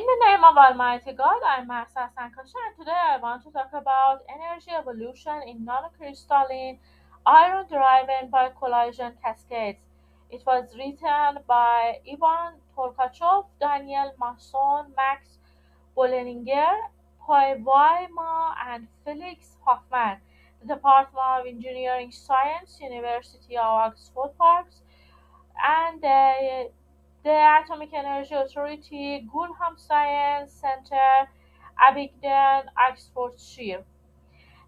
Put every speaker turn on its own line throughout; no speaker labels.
the name of Almighty God, I'm Marsa Sankasha, and today I want to talk about energy evolution in nanocrystalline iron driven by collision cascades. It was written by Ivan Tolkachov, Daniel Masson, Max Bollinger, Poevaima, and Felix Hoffman. The Department of Engineering Science, University of Oxford Parks, and the Atomic Energy Authority, Gulham Science Center, Abingdon, Oxfordshire.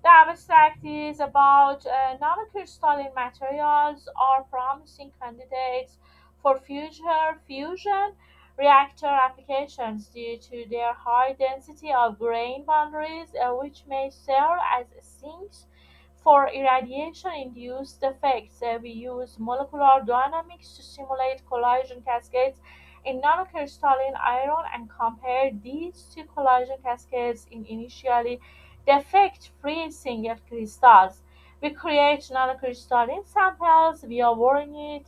The abstract is about nanocrystalline materials are promising candidates for future fusion reactor applications due to their high density of grain boundaries, which may serve as sinks for irradiation-induced effects. We use molecular dynamics to simulate collision cascades in nanocrystalline iron and compare these two collision cascades in initially defect-free single crystals. We create nanocrystalline samples via Voronoi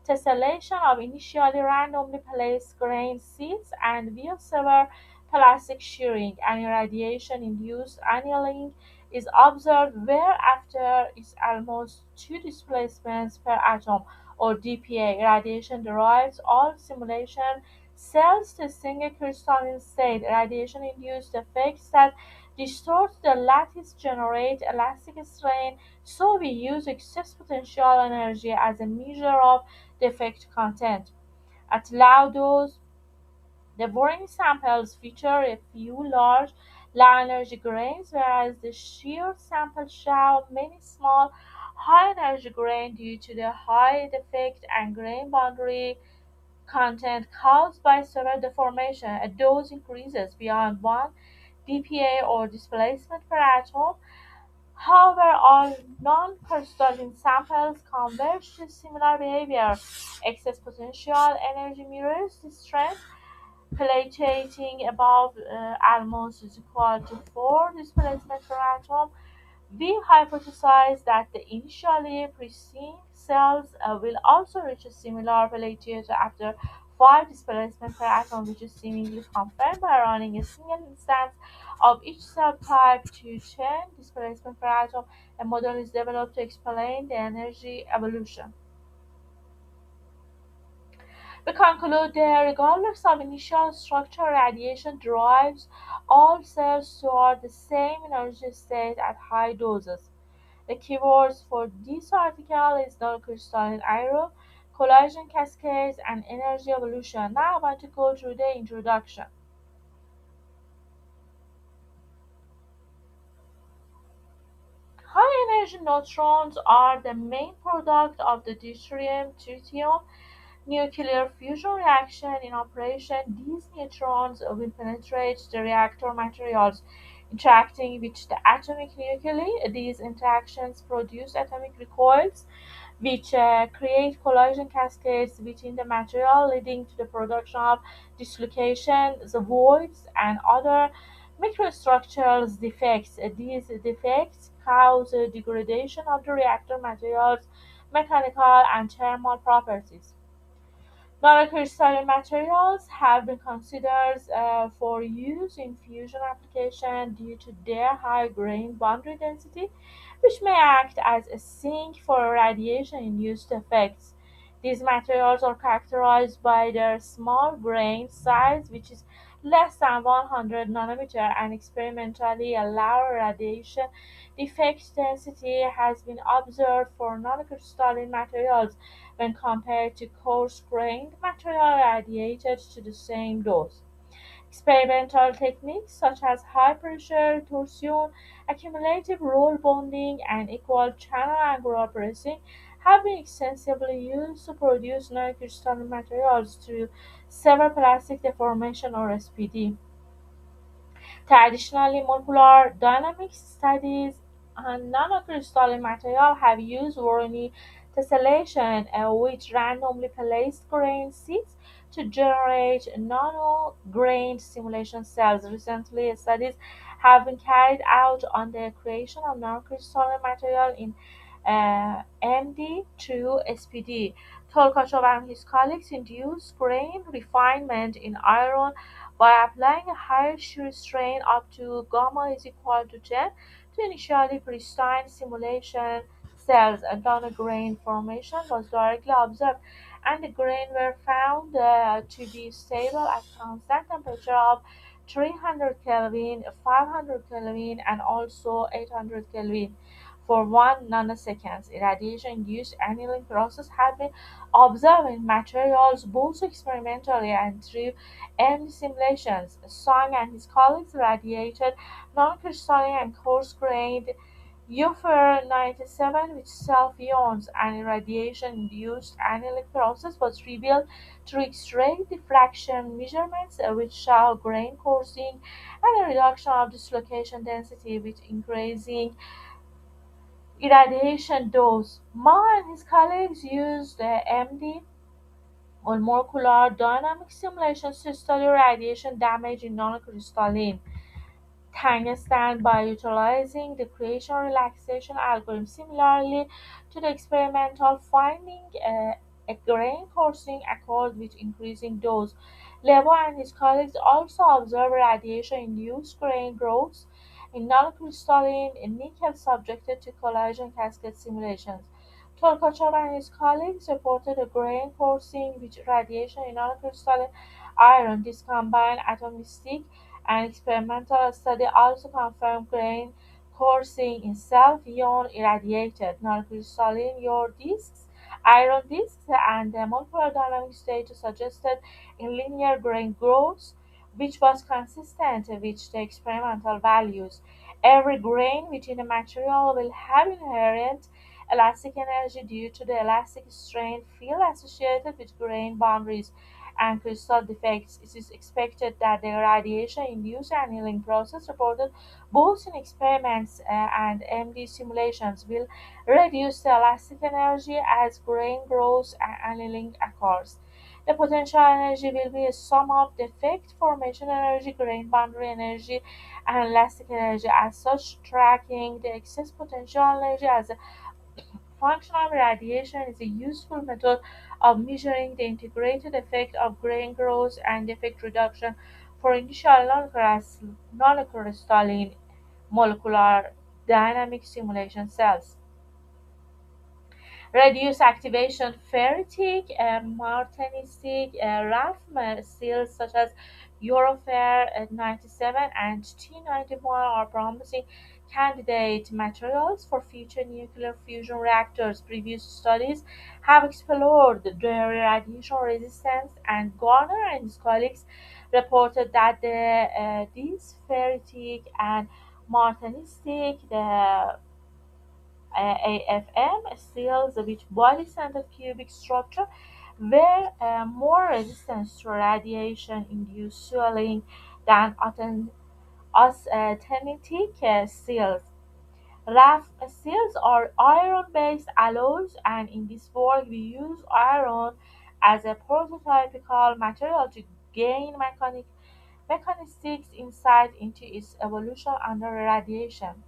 tessellation of initially randomly placed grain seeds and via severe plastic shearing and irradiation-induced annealing is observed where after is almost two displacements per atom or dPa. Radiation derives all simulation cells to single crystalline state. Radiation-induced effects that distort the lattice generate elastic strain, so we use excess potential energy as a measure of defect content. At low dose, the boring samples feature a few large, low-energy grains, whereas the sheared samples show many small, high-energy grains due to the high defect and grain boundary content caused by severe deformation. A dose increases beyond 1 dPa or displacement per atom. However, all non-crystalline samples converge to similar behavior. Excess potential energy mirrors this trend, plateating above almost is equal to 4 displacement per atom. We hypothesize that the initially preceding cells will also reach a similar plateau after 5 displacement per atom, which is seemingly confirmed by running a single instance of each subtype to 10 displacement per atom. A model is developed to explain the energy evolution. We conclude that regardless of initial structure, radiation drives all cells toward the same energy state at high doses. The keywords for this article is non-crystalline iron, collision cascades, and energy evolution. Now I want to go through the introduction. High energy neutrons are the main product of the deuterium-tritium nuclear fusion reaction. In operation, these neutrons will penetrate the reactor materials, interacting with the atomic nuclei. These interactions produce atomic recoils, which create collision cascades within the material, leading to the production of dislocations, voids, and other microstructural defects. These defects cause degradation of the reactor materials' mechanical and thermal properties. Non-crystalline materials have been considered for use in fusion application due to their high grain boundary density, which may act as a sink for radiation-induced effects. These materials are characterized by their small grain size, which is less than 100 nanometer, and experimentally a lower radiation defect density has been observed for non-crystalline materials when compared to coarse-grained material radiated to the same dose. Experimental techniques such as high-pressure torsion, accumulative roll bonding, and equal channel angular pressing have been extensively used to produce non-crystalline materials through severe plastic deformation or SPD. Traditionally, molecular dynamics studies on nanocrystalline material have used Voronoi tessellation, which randomly placed grain seeds to generate nano-grained simulation cells. Recently, studies have been carried out on the creation of nanocrystalline material in MD through SPD. Tolkachov and his colleagues induced grain refinement in iron By applying a higher shear strain up to gamma is equal to 10 to initially pristine simulation cells, and then a grain formation was directly observed, and the grain were found to be stable at constant temperature of 300 Kelvin, 500 Kelvin, and also 800 Kelvin for 1 nanoseconds. Irradiation-induced annealing process had been observed in materials both experimentally and through MD simulations. Song and his colleagues radiated non-crystalline and coarse-grained UFR-97 with self-ions, and irradiation-induced annealing process was revealed through X-ray diffraction measurements which show grain coarsening and a reduction of dislocation density with increasing irradiation dose. Ma and his colleagues used MD or molecular dynamic simulations to study radiation damage in non-crystalline tungsten by utilizing the creation relaxation algorithm. Similarly to the experimental finding, a grain coarsening occurred with increasing dose. Lebo and his colleagues also observed radiation-induced grain growth in non-crystalline nickel subjected to collagen cascade simulations. Tolkachev and his colleagues reported a grain coarsening with radiation in non-crystalline iron. This combined atomistic an experimental study also confirmed grain coursing in self-ion irradiated non-crystalline iron disks, and the molecular dynamics data suggested in linear grain growth, which was consistent with the experimental values. Every grain within a material will have inherent elastic energy due to the elastic strain field associated with grain boundaries and crystal defects. It is expected that the radiation-induced annealing process reported both in experiments and MD simulations will reduce the elastic energy as grain grows and annealing occurs. The potential energy will be a sum of defect formation energy, grain boundary energy, and elastic energy. As such, tracking the excess potential energy as a functional radiation is a useful method of measuring the integrated effect of grain growth and defect reduction for initial non-crystalline molecular dynamic simulation cells. Reduce activation ferritic, martensitic, RAF seals such as Eurofer 97 and T91 are promising candidate materials for future nuclear fusion reactors. Previous studies have explored their radiation resistance, and Garner and his colleagues reported that these ferritic and martensitic, the AFM seals with body-centered cubic structure were more resistant to radiation-induced swelling than austenitic seals. RAF seals are iron-based alloys, and in this work we use iron as a prototypical material to gain mechanistic insight into its evolution under radiation.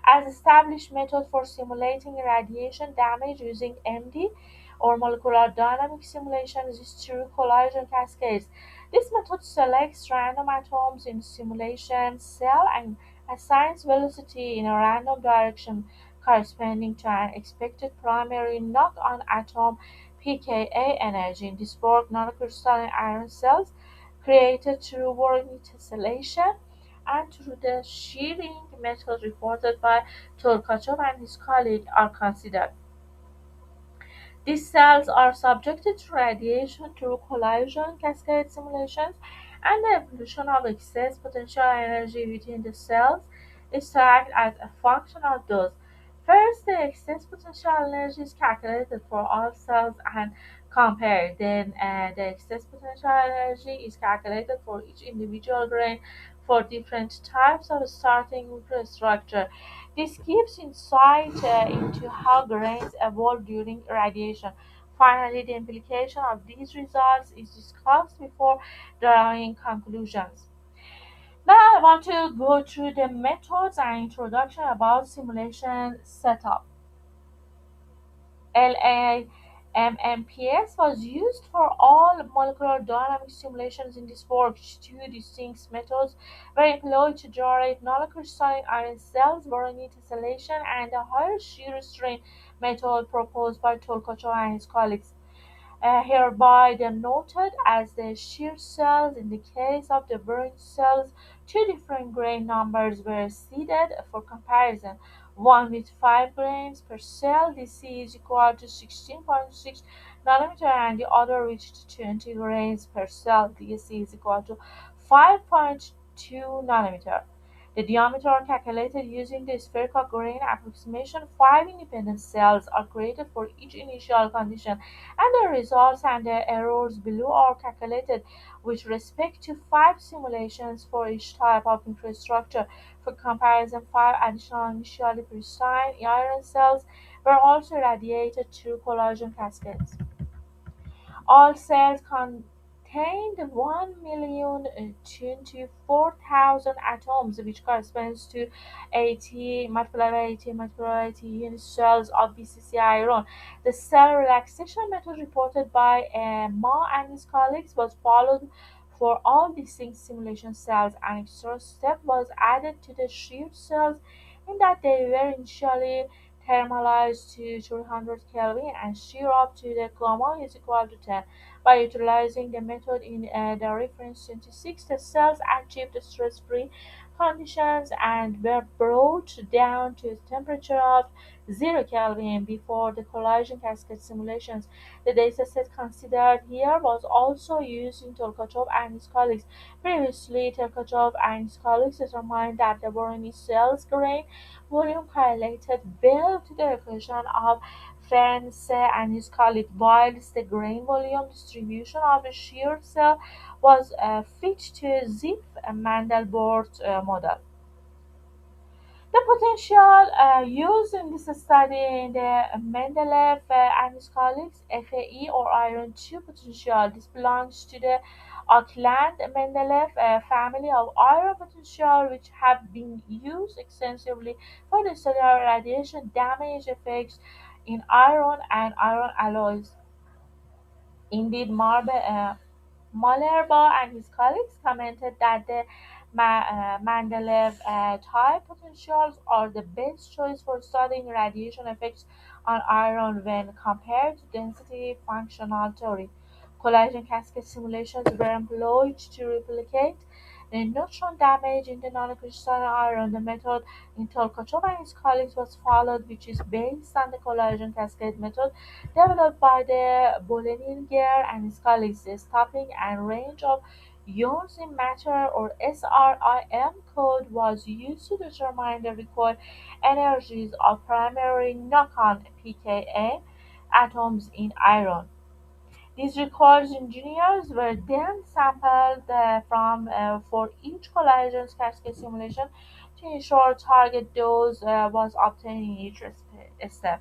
As established method for simulating radiation damage using MD or molecular dynamic simulations is through collision cascades. This method selects random atoms in simulation cell and assigns velocity in a random direction corresponding to an expected primary knock-on atom pKa energy. In this work, nanocrystalline iron cells created through Warren tessellation and through the shearing method reported by Tolkachev and his colleague are considered. These cells are subjected to radiation through collision cascade simulations, and the evolution of excess potential energy within the cells is tracked as a function of dose. First, the excess potential energy is calculated for all cells and compared. Then, the excess potential energy is calculated for each individual grain for different types of starting infrastructure. This gives insight into how grains evolve during radiation. Finally, the implication of these results is discussed before drawing conclusions. Now, I want to go through the methods and introduction about simulation setup. LA MMPS was used for all molecular dynamics simulations in this work. Two distinct methods were employed to generate nanocrystalline iron cells, Voronoi tessellation, and a higher shear strain method proposed by Tolkachev and his colleagues, hereby denoted as the shear cells. In the case of the Voronoi cells, two different grain numbers were seeded for comparison. One with 5 grains per cell, Dc is equal to 16.6 nanometer, and the other with 20 grains per cell, Dc is equal to 5.2 nanometer. The diameter calculated using the spherical grain approximation. Five independent cells are created for each initial condition, and the results and the errors below are calculated with respect to five simulations for each type of microstructure. For comparison, five additional initially pristine iron cells were also radiated through collagen cascades. All cells contained 1,024,000 atoms, which corresponds to 80 multiplied by 80 multiplied by 80 unit cells of BCC iron. The cell relaxation method reported by Ma and his colleagues was followed for all distinct simulation cells. An extra step was added to the shear cells in that they were initially thermalized to 300 Kelvin and shear up to the gamma is equal to 10. By utilizing the method in the reference 26, the cells achieved stress-free conditions and were brought down to a temperature of 0 Kelvin before the collision cascade simulations. The dataset considered here was also used in Tolkachev and his colleagues. Previously, Tolkachev and his colleagues determined that the Voronoi cells grain volume correlated well to the equation of France and his colleagues, whilst the grain volume distribution of the shear cell was fit to a Zipf-Mandelbrot model. The potential used in this study in the Mendeleev and his colleagues FAE or iron 2 potential. This belongs to the Auckland-Mendeleev family of iron potential, which have been used extensively for the study of radiation damage effects in iron and iron alloys. Indeed, Malherbe and his colleagues commented that the Mendeleev type potentials are the best choice for studying radiation effects on iron when compared to density functional theory. Collision cascade simulations were employed to replicate the neutron damage in the nanocrystalline iron. The method in Tolkachev and his colleagues was followed, which is based on the collision cascade method developed by the Bollinger and his colleagues. The stopping and range of ions in matter or SRIM code was used to determine the required energies of primary knock-on pKa atoms in iron. These required engineers were then sampled from for each collision cascade simulation to ensure target dose was obtained in each step.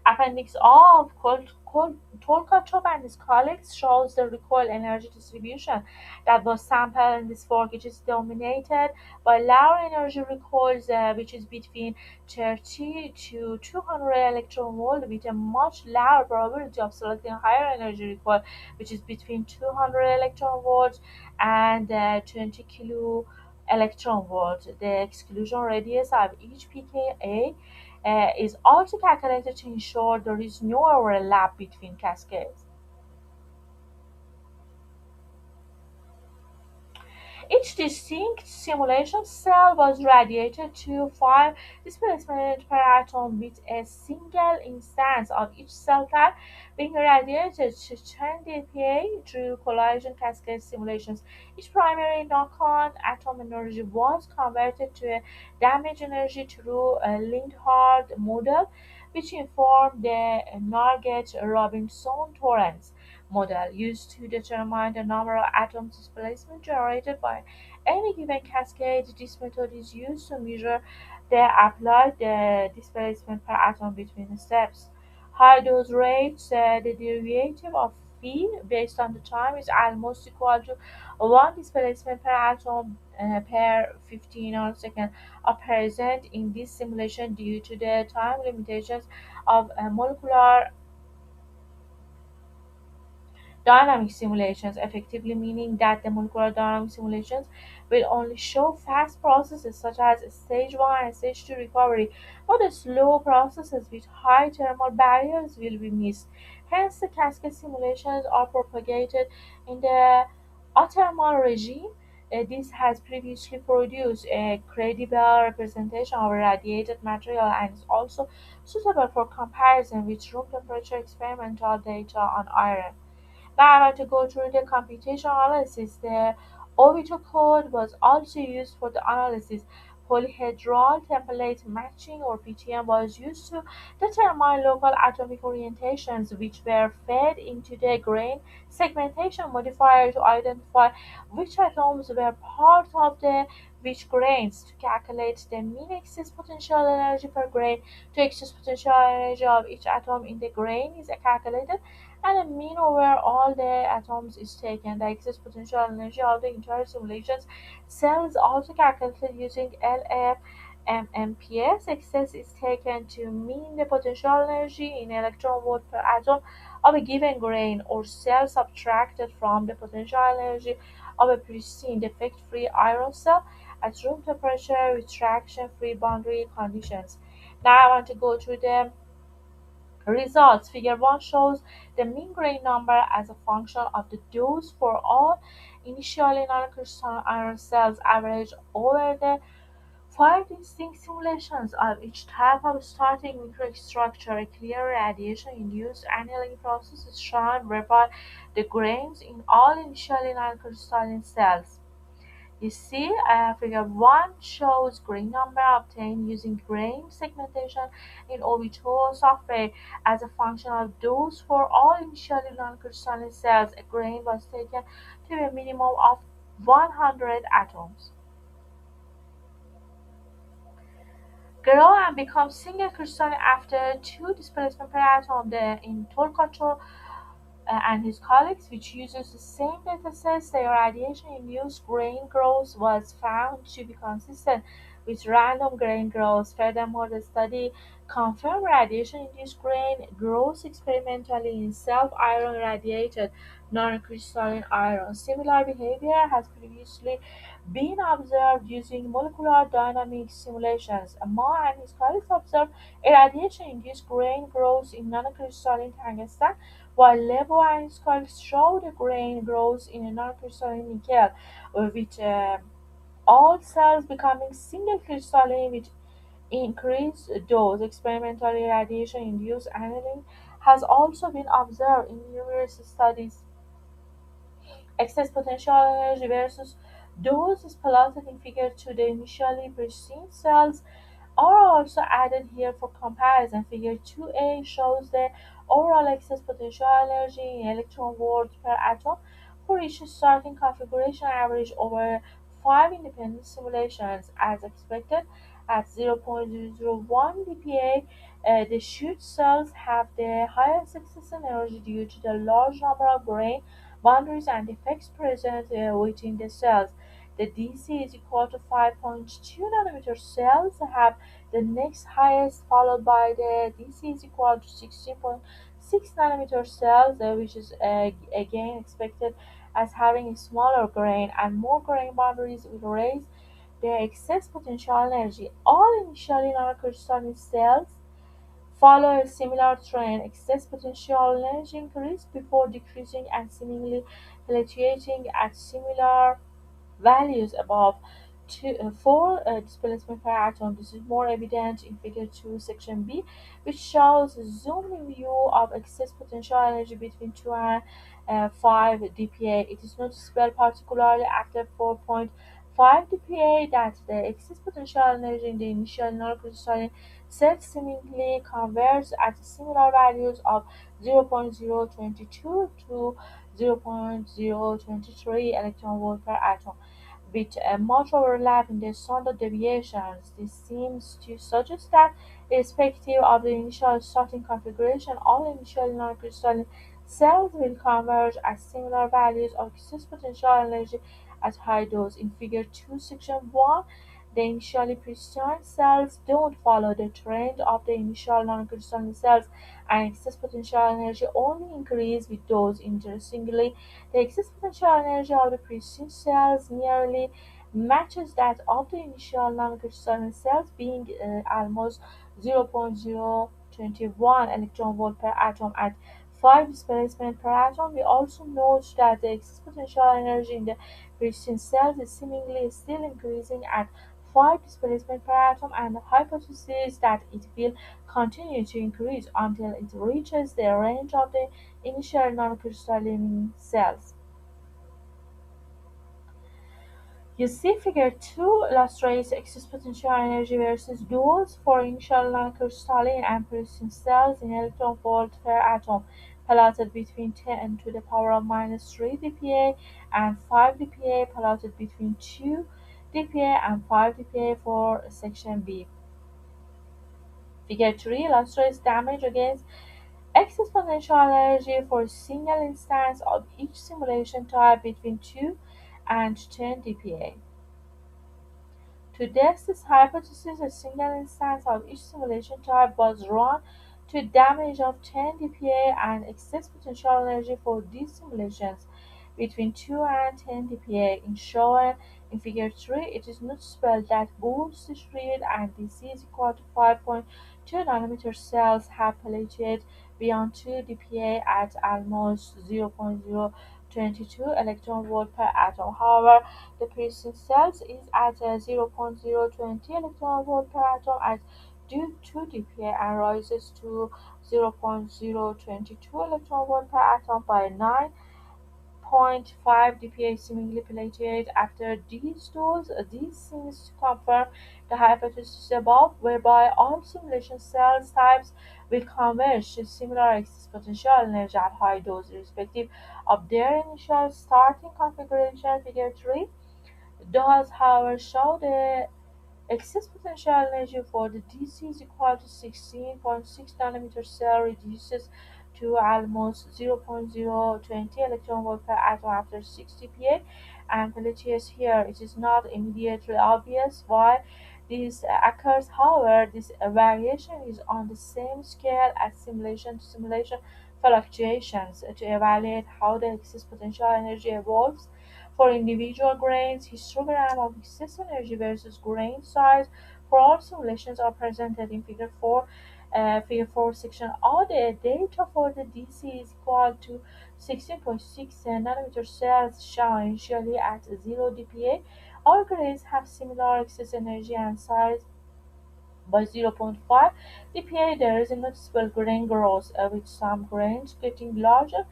Appendix A of Tolkachev and his colleagues shows the recoil energy distribution that was sampled in this work. It is dominated by lower energy recoils, which is between 30 to 200 electron volt, with a much lower probability of selecting higher energy recoil, which is between 200 electron volts and 20 kilo electron volt. The exclusion radius of each pKa is also calculated to ensure there is no overlap between cascades. Each distinct simulation cell was radiated to 5 displacement per atom, with a single instance of each cell type being radiated to 10 dPa through collision cascade simulations. Each primary knock-on atom energy was converted to a damage energy through a Linhart model, which informed the Narget-Robinson-Torrens model used to determine the number of atoms displacement generated by any given cascade. This method is used to measure the applied displacement per atom between steps. High dose rates, the derivative of phi based on the time is almost equal to 1 displacement per atom per 15 nanoseconds are present in this simulation due to the time limitations of molecular dynamic simulations, effectively meaning that the molecular dynamic simulations will only show fast processes such as stage 1 and stage 2 recovery, but the slow processes with high thermal barriers will be missed. Hence, the cascade simulations are propagated in the autothermal regime. This has previously produced a credible representation of radiated material and is also suitable for comparison with room temperature experimental data on iron. Now I want to go through the computation analysis. The Oviedo code was also used for the analysis. Polyhedral template matching or PTM was used to determine local atomic orientations which were fed into the grain segmentation modifier to identify which atoms were part of the which grains. To calculate the mean excess potential energy per grain, the excess potential energy of each atom in the grain is calculated and the mean over all the atoms is taken. The excess potential energy of the entire simulations cell is also calculated using LFMMPS. Excess is taken to mean the potential energy in electron volt per atom of a given grain or cell subtracted from the potential energy of a pristine defect-free iron cell at room temperature with reaction-free boundary conditions. Now I want to go through the results. Figure 1 shows the mean grain number as a function of the dose for all initially non-crystalline iron cells averaged over the 5 distinct simulations of each type of starting microstructure. A clear radiation-induced annealing process is shown whereby the grains in all initially non-crystalline cells you see, figure 1 shows grain number obtained using grain segmentation in OV2 software as a function of dose for all initially non-crystalline cells. A grain was taken to a minimum of 100 atoms. Grow and become single crystalline after 2 displacement per atom. In Torquato and his colleagues, which uses the same datasets, their radiation-induced grain growth was found to be consistent with random grain growth. Furthermore, the study confirmed radiation-induced grain growth experimentally in self-iron radiated non-crystalline iron. Similar behavior has previously been observed using molecular dynamics simulations. Ma and his colleagues observed a radiation-induced grain growth in non-crystalline tungsten while Lebo and his colleagues showed a grain growth in a non-crystalline nickel, with all cells becoming single crystalline with increased dose. Experimental radiation-induced annealing has also been observed in numerous studies. Excess potential energy versus dose is plotted in figure 2. The initially pristine cells are also added here for comparison. Figure 2a shows the overall excess potential energy in electron volts per atom for each starting configuration average over 5 independent simulations. As expected, at 0.001 dPa, the shoot cells have the highest excess energy due to the large number of grain boundaries and defects present within the cells. The DC is equal to 5.2 nanometer cells have the next highest, followed by the DC is equal to 16.6 nanometer cells, which is again expected as having a smaller grain and more grain boundaries will raise the excess potential energy. All initially non-crystalline cells follow a similar trend. Excess potential energy increase before decreasing and seemingly fluctuating at similar values above 4 displacement per atom. This is more evident in Figure 2, Section B, which shows a zoomed view of excess potential energy between 2 and 5 dPa. It is noticeable, particularly after 4.5 dPa, that the excess potential energy in the initial non-crystalline set seemingly converges at similar values of 0.022 to 0.023 electron volt per atom with much overlap in the standard deviations. This seems to suggest that, irrespective of the initial starting configuration, all initial non-crystalline cells will converge at similar values of excess potential energy at high dose. In Figure 2, Section 1, The initially pristine cells don't follow the trend of the initial non-crystalline cells, and excess potential energy only increases with those. Interestingly, the excess potential energy of the pristine cells nearly matches that of the initial non-crystalline cells, being almost 0.021 electron volt per atom at 5 displacement per atom. We also note that the excess potential energy in the pristine cells is seemingly still increasing at 5 displacement per atom, and the hypothesis that it will continue to increase until it reaches the range of the initial non-crystalline cells. You see figure 2 illustrates excess potential energy versus dose for initial non-crystalline and pristine cells in electron volt per atom, plotted between 10 to the power of minus 3 dPa and 5 dPa, plotted between 2 dPa and 5 dPa for section B. Figure 3 illustrates damage against excess potential energy for a single instance of each simulation type between 2 and 10 dPa. To test this hypothesis, a single instance of each simulation type was run to a damage of 10 dPa and excess potential energy for these simulations between 2 and 10 dPa. In shown in figure 3, it is noticeable that both C3 and DC is equal to 5.2 nanometer cells have plateaued beyond 2 dPa at almost 0.022 electron volt per atom. However, the Pearson cells is at 0.020 electron volt per atom at due 2 dPa and rises to 0.022 electron volt per atom by 9.5 dPa, seemingly plateaued after these doses. This seems to confirm the hypothesis above, whereby all simulation cell types will converge to similar excess potential energy at high dose, irrespective of their initial starting configuration. Figure 3 does, however, show the excess potential energy for the DC is equal to 16.6 nanometer cell reduces to almost 0.020 electron volt per atom after 60 pa, and plateaus here. It is not immediately obvious why this occurs. However, this variation is on the same scale as simulation to simulation fluctuations. To evaluate how the excess potential energy evolves for individual grains, histogram of excess energy versus grain size for all simulations are presented in Figure 4 section. All the data for the DC is equal to 16.6 nanometer cells shown initially at 0 dPa. All grains have similar excess energy and size by 0.5 dPa. There is a noticeable grain growth, with some grains getting larger.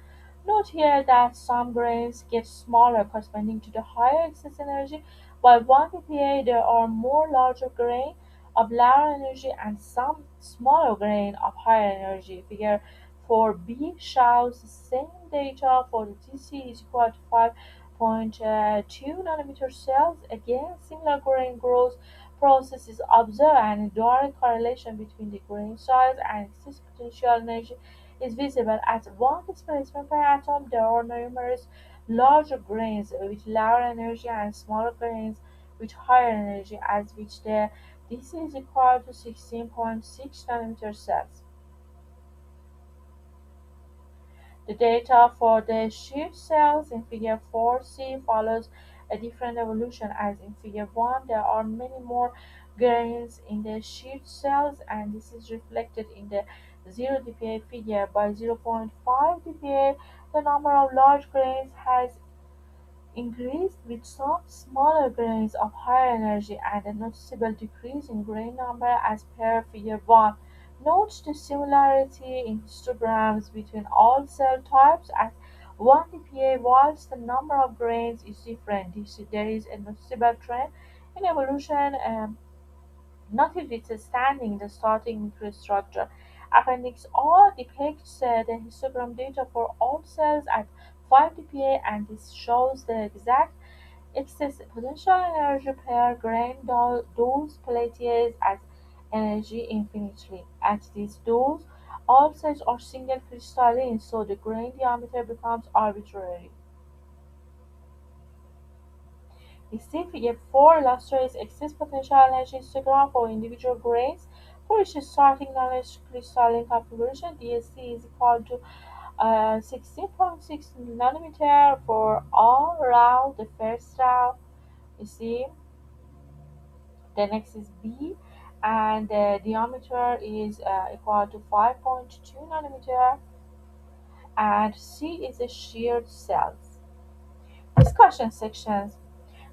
Note here that some grains get smaller, corresponding to the higher excess energy. By 1 dPa, there are more larger grain of lower energy and some smaller grain of higher energy. Figure 4b shows the same data for the DC is equal to 5.2 nanometer cells. Again, similar grain growth process is observed, and a direct correlation between the grain size and excess potential energy is visible. At one displacement per atom, there are numerous larger grains with lower energy and smaller grains with higher energy, as which the DC is equal to 16.6 nanometer cells. The data for the sheared cells in figure 4c follows a different evolution. As in figure 1, there are many more grains in the sheared cells, and this is reflected in the 0 dPa figure. By 0.5 dPa, the number of large grains has increased, with some smaller grains of higher energy and a noticeable decrease in grain number as per figure 1. Note the similarity in histograms between all cell types at 1 dPa. Whilst the number of grains is different, there is a noticeable trend in evolution, notwithstanding the starting microstructure. Appendix R depicts the histogram data for all cells at 5 dPa, and this shows the exact excess potential energy per grain dose plateaus at energy infinitely. At this dose, all cells are single crystalline, so the grain diameter becomes arbitrary. You see, figure 4 illustrates excess potential energy histogram for individual grains for each starting non-crystalline configuration. DSC is equal to 16.6 nanometer for all row, the first row. You see, the next is B, and the diameter is equal to 5.2 nanometer, and C is the sheared cells. Discussion sections.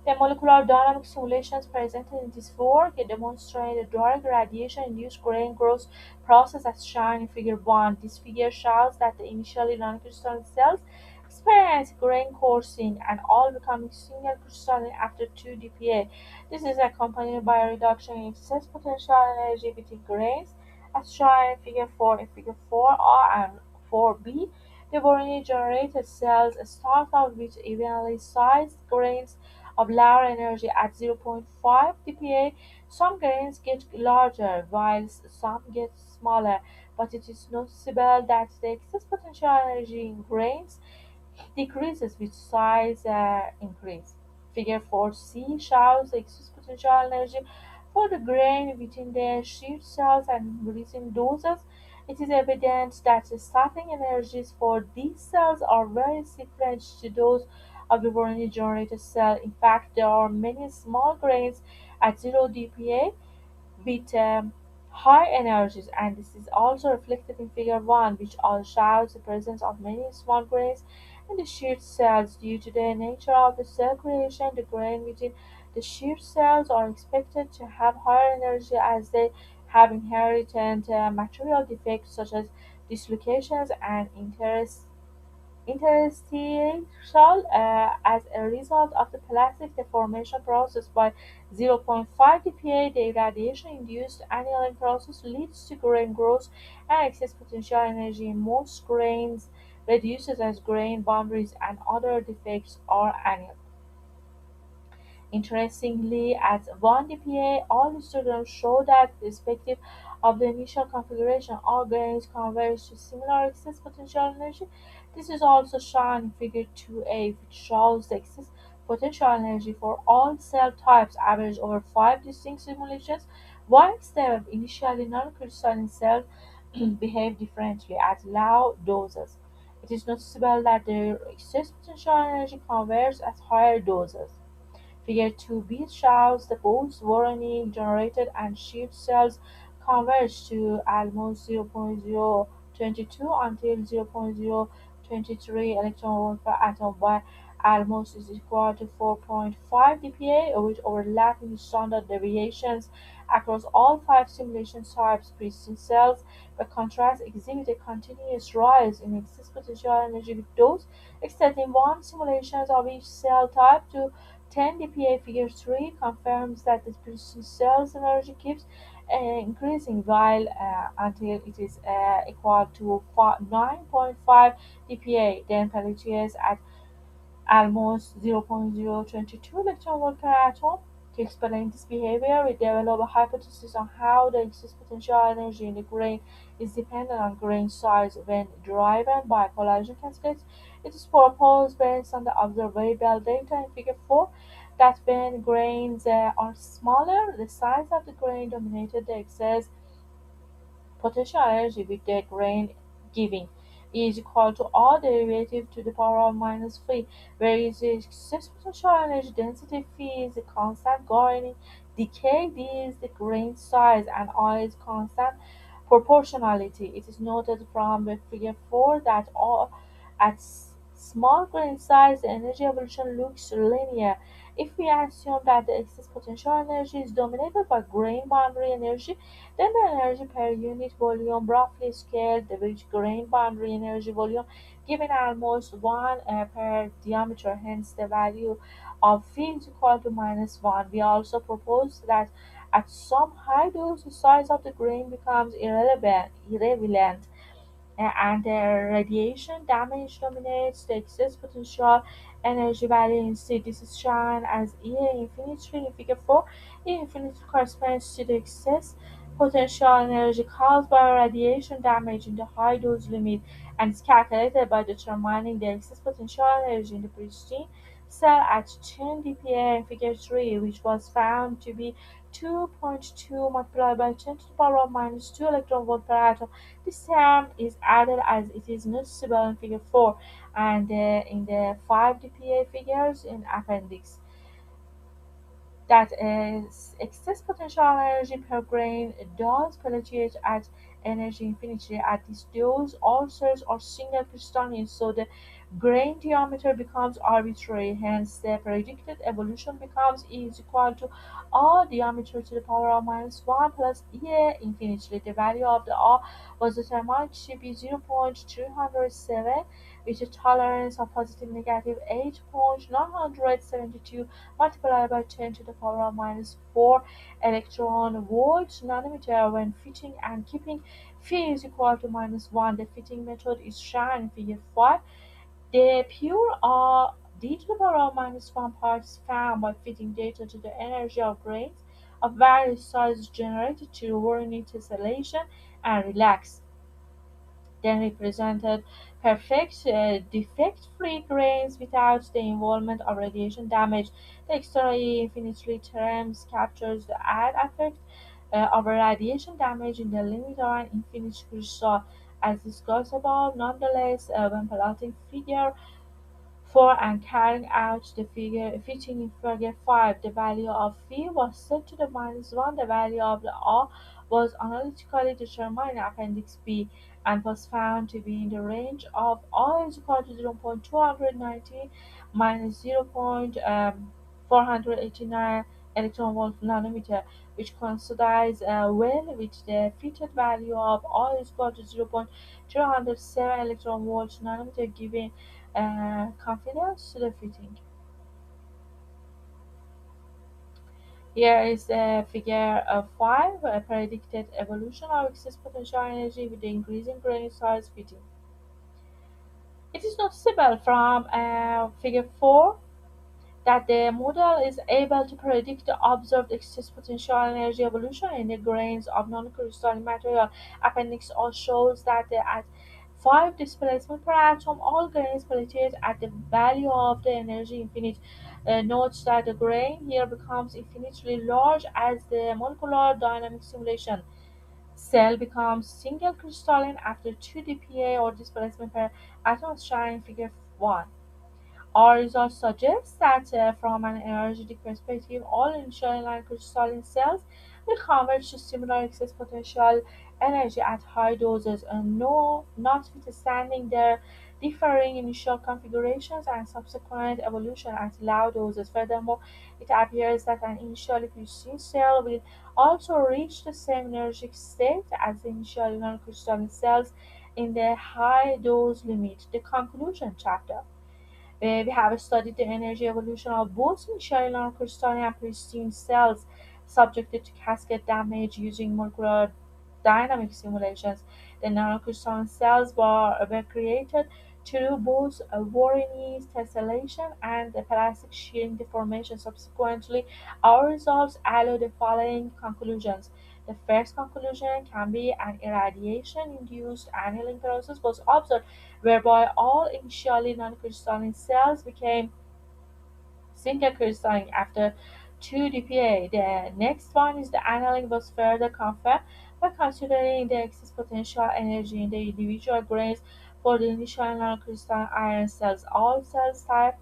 The molecular dynamic simulations presented in this work demonstrate the direct radiation-induced grain growth process as shown in Figure 1. This figure shows that the initially non-crystalline cells experience grain coursing and all becoming single crystalline after 2 dPa. This is accompanied by a reduction in excess potential energy between grains as shown in Figure 4. In Figure 4a and 4b, the Voronoi generated cells start out with evenly sized grains of lower energy at 0.5 dPa. Some grains get larger while some get smaller, but it is noticeable that the excess potential energy in grains decreases with size increase. Figure 4c shows the excess potential energy for the grain within the sheared cells and increasing doses. It is evident that the starting energies for these cells are very different to those of the Voronoi generated cell. In fact, there are many small grains at 0 dPa with high energies, and this is also reflected in Figure 1, which all shows the presence of many small grains in the sheared cells. Due to the nature of the cell creation, the grain within the sheared cells are expected to have higher energy as they have inherent material defects such as dislocations and interstitial as a result of the plastic deformation process. By 0.5 dPa, the radiation-induced annealing process leads to grain growth, and excess potential energy in most grains reduces as grain boundaries and other defects are annulled. Interestingly, at 1 dPa, all histograms show that, irrespective of the initial configuration, all grains converge to similar excess potential energy. This is also shown in Figure 2a, which shows the excess potential energy for all cell types averaged over 5 distinct simulations, while the initially non-crystalline cells behave differently at low doses. It is noticeable that their excess potential energy converges at higher doses. Figure 2b shows that both Voronoi generated and sheared cells converge to almost 0.022 until 0.023 electron volt per atom, while almost is equal to 4.5 dPa, with overlapping standard deviations across all five simulation types. Pristine cells, by contrast, exhibit a continuous rise in excess potential energy with those extending one simulations of each cell type to 10 dPa. Figure 3 confirms that the pristine cell's energy keeps increasing while until it is equal to 9.5 dPa, then penetrates at almost 0.022 electron volt per atom. To explain this behavior, we develop a hypothesis on how the excess potential energy in the grain is dependent on grain size when driven by collision cascades. It is proposed, based on the observable data in Figure 4, that when grains are smaller, the size of the grain dominated the excess potential energy with the grain giving is equal to all derivative to the power of minus phi, whereas the excess potential energy density phi is a constant governing decay. D is the grain size and I is constant proportionality. It is noted from the Figure 4 that all at small grain size the energy evolution looks linear. If we assume that the excess potential energy is dominated by grain boundary energy, then the energy per unit volume roughly scaled with grain boundary energy volume given almost 1 per diameter, hence the value of phi is equal to minus 1. We also propose that at some high dose the size of the grain becomes irrelevant and the radiation damage dominates the excess potential energy value instead. This is shown as E infinity in Figure 4. E infinity corresponds to the excess potential energy caused by radiation damage in the high dose limit and is calculated by determining the excess potential energy in the pristine cell at 10 dPa in figure 3, which was found to be 2.2 multiplied by 10 to the power of minus 2 electron volt per atom. This term is added as it is noticeable in figure 4 and in the 5 dPa figures in appendix that is excess potential energy per grain does pelletate at energy infinity. At this dose, all cells are single crystalline, so the grain diameter becomes arbitrary. Hence, the predicted evolution becomes E is equal to R diameter to the power of minus 1 plus E infinity. The value of the R was determined to be 0.307 with a tolerance of positive negative 8.972 multiplied by 10 to the power of minus 4 electron volts nanometer when fitting and keeping phi is equal to minus 1. The fitting method is shown in figure 5. The pure R d to the power of minus 1 parts found by fitting data to the energy of grains of various sizes generated to warning tessellation and relax then represented perfect defect-free grains without the involvement of radiation damage. The X-ray infinitely terms captures the add effect of radiation damage in the limit of an infinite crystal, as discussed above. Nonetheless, when plotting figure for and carrying out the figure fitting in figure 5, the value of phi was set to the minus 1. The value of the R was analytically determined in Appendix B and was found to be in the range of R is equal to 0.219 minus 0.489 electron volt nanometer, which coincides well with the fitted value of R is equal to 0.307 electron volt nanometer, giving confidence to the fitting. Here is figure 5, a predicted evolution of excess potential energy with the increasing grain size fitting. It is noticeable from figure 4 that the model is able to predict the observed excess potential energy evolution in the grains of non-crystalline material. Appendix all shows that at 5 displacement per atom, all grains pelleted at the value of the energy infinite. Note that the grain here becomes infinitely large as the molecular dynamic simulation cell becomes single crystalline after 2 dPa or displacement per atom as shown in figure 1. Our results suggest that from an energetic perspective, all initial crystalline cells will converge to similar excess potential energy at high doses, and no, notwithstanding their differing initial configurations and subsequent evolution at low doses. Furthermore, it appears that an initially pristine cell will also reach the same energetic state as the initial non-crystalline cells in the high dose limit. The conclusion chapter. We have studied the energy evolution of both initial non-crystalline and pristine cells subjected to cascade damage using molecular dynamic simulations. The nanocrystalline cells were created through both Voronoi tessellation and the plastic shearing deformation. Subsequently, our results allow the following conclusions. The first conclusion can be an irradiation-induced annealing process was observed whereby all initially non-crystalline cells became single crystalline after 2 dPa. The next one is the annealing was further confirmed by considering the excess potential energy in the individual grains for the initial non-crystalline iron cells. All cells types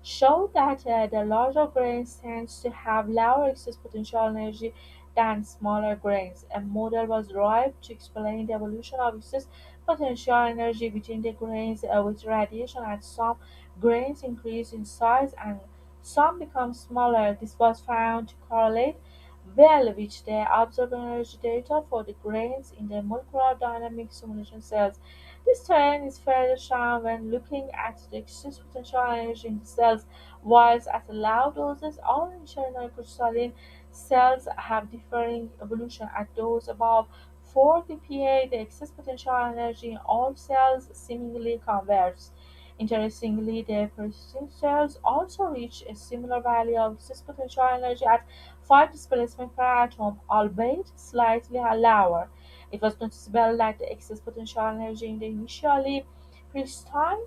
show that the larger grains tends to have lower excess potential energy than smaller grains. A model was derived to explain the evolution of excess potential energy between the grains with radiation as some grains increase in size and some become smaller. This was found to correlate well with the observed energy data for the grains in the molecular dynamic simulation cells. This trend is further shown when looking at the excess potential energy in the cells. Whilst at low doses, all initial crystalline cells have differing evolution. At dose above 4 dPa, the excess potential energy in all cells seemingly converges. Interestingly, the persistent cells also reach a similar value of excess potential energy at 5 displacement per atom, albeit slightly lower. It was noticeable that the excess potential energy in the initially pristine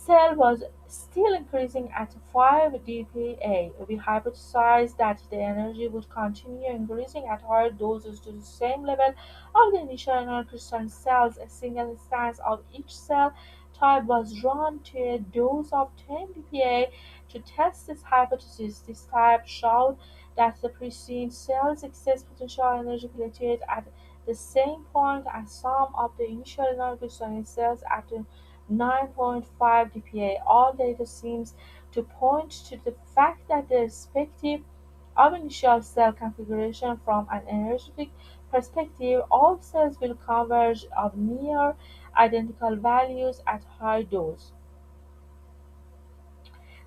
cell was still increasing at 5 dPa. We hypothesized that the energy would continue increasing at higher doses to the same level of the initial nanocrystalline cells. A single instance of each cell type was run to a dose of 10 dPa to test this hypothesis. This type showed that the preceding cells excess potential energy plateaued at the same point as some of the initial nanocrystalline cells at 9.5 dPa. All data seems to point to the fact that the respective of initial cell configuration from an energetic perspective, all cells will converge of near identical values at high dose.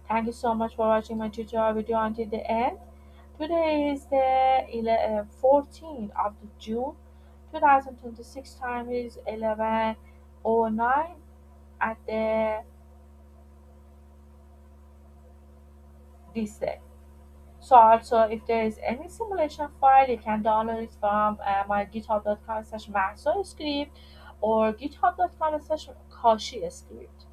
Thank you so much for watching my tutorial video until the end. Today is the 14th of the June 2026. Time is 11:09 at the this day. So also if there is any simulation file, you can download it from my github.com/maxoscript or github.com/kashi script.